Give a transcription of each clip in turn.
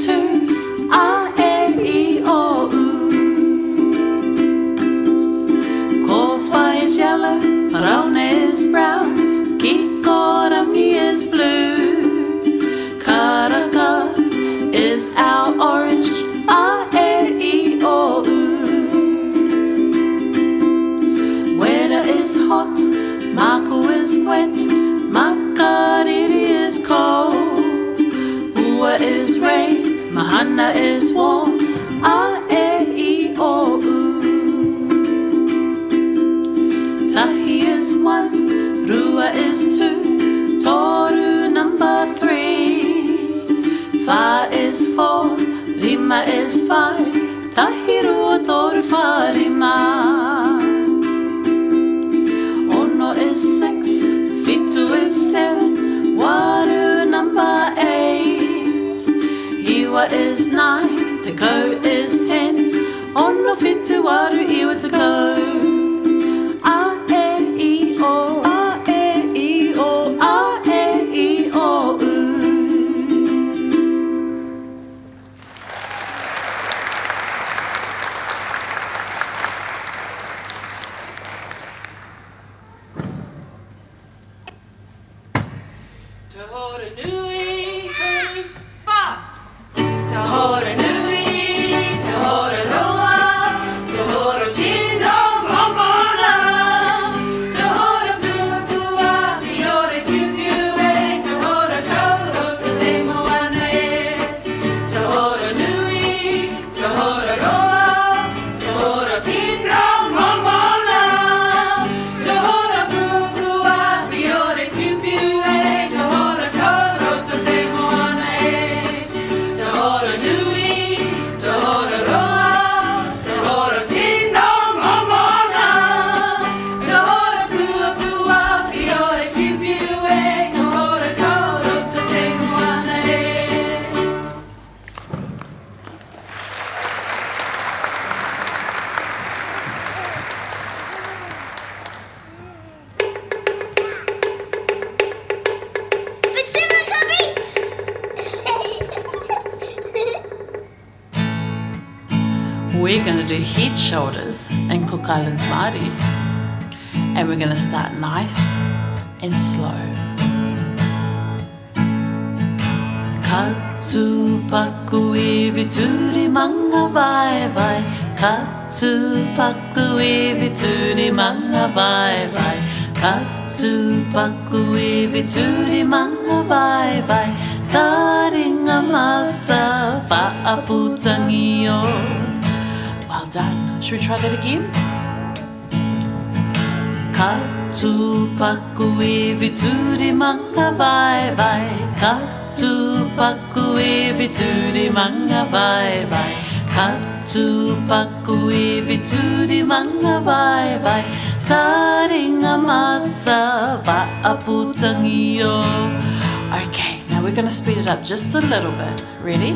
two, a, e, I, o, u. Kofa is yellow, Rauna is brown, Kikorangi is blue, Karaka is our orange, a, e, I, o, u. Weather is hot, Mako is wet, Makariri is cold, Ua is rain, Mahana is warm, a, e, I, o, u. Tahi is one, Rua is two, Toru number three, Fa is four, Rima is five, Tahi Rua Toru Fa Rima. Ono is six, Fitu is seven, Waru number eight, Iwa is nine, Tako is 10, Ono Fitu Waru Iwa Tako. A, e, I, o, a, e, I, o, a, e, I, o, u. Te hore nui, toru, wha. Te hore nui, te hore roa, te hore tino mamona. Te hore pua pua, te hore piu piu e, te hore kauro te te moana e. Te hore nui, te hore roa, te hore tino mamona. Te hore pua pua, te hore piu piu e, te hore kauro te te moana e. Te hore nui, te hore roa, te hore tino mamona. Te hore pua pua, te hore piu piu e, te hore kauro te te moana e. Pasifika Beats! We're going to do head shoulders in Cook Islands Māori, and we're going to start nice and slow. Ka tū paku I vituri manga vai vai, ka tū paku I vituri manga vai vai, ka tū paku I vituri manga vai vai, taringa mata whaaputangi o. Well done. Should we try that again? Ka tū paku I vituri manga vai vai, ka tū paku I vituri manga vai vai, ka tū paku I vituri manga vai vai, taringa mata whaaputangi o. Okay, now we're going to speed it up just a little bit. Ready?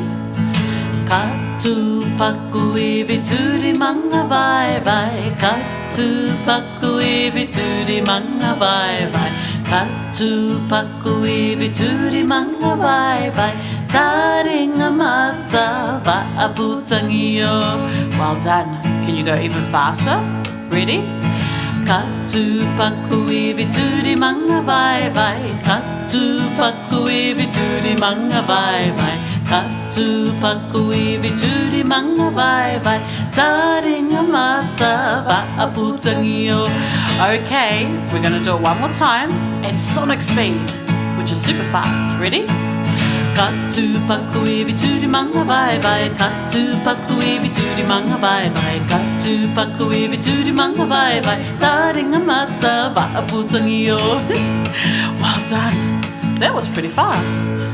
Ka tū paku I vituri manga vai vai, ka tū paku I vituri manga vai vai, ka tū paku I vituri manga vai vai, taringa mata whaaputangi o. Well done. Can you go even faster? Ready? Ka tū paku I vituri manga vai vai, ka tū paku I vituri manga vai vai, ka tū paku I vituri manga vai vai, taringa mata whaaputangi o. Okay, we're going to do it one more time at sonic speed, which is super fast. Ready? Ka tū paku I vituri manga vai vai, ka tū paku I vituri manga vai vai, ka tū paku I vituri manga vai vai, taringa mata whaaputangi o. Well done. That was pretty fast.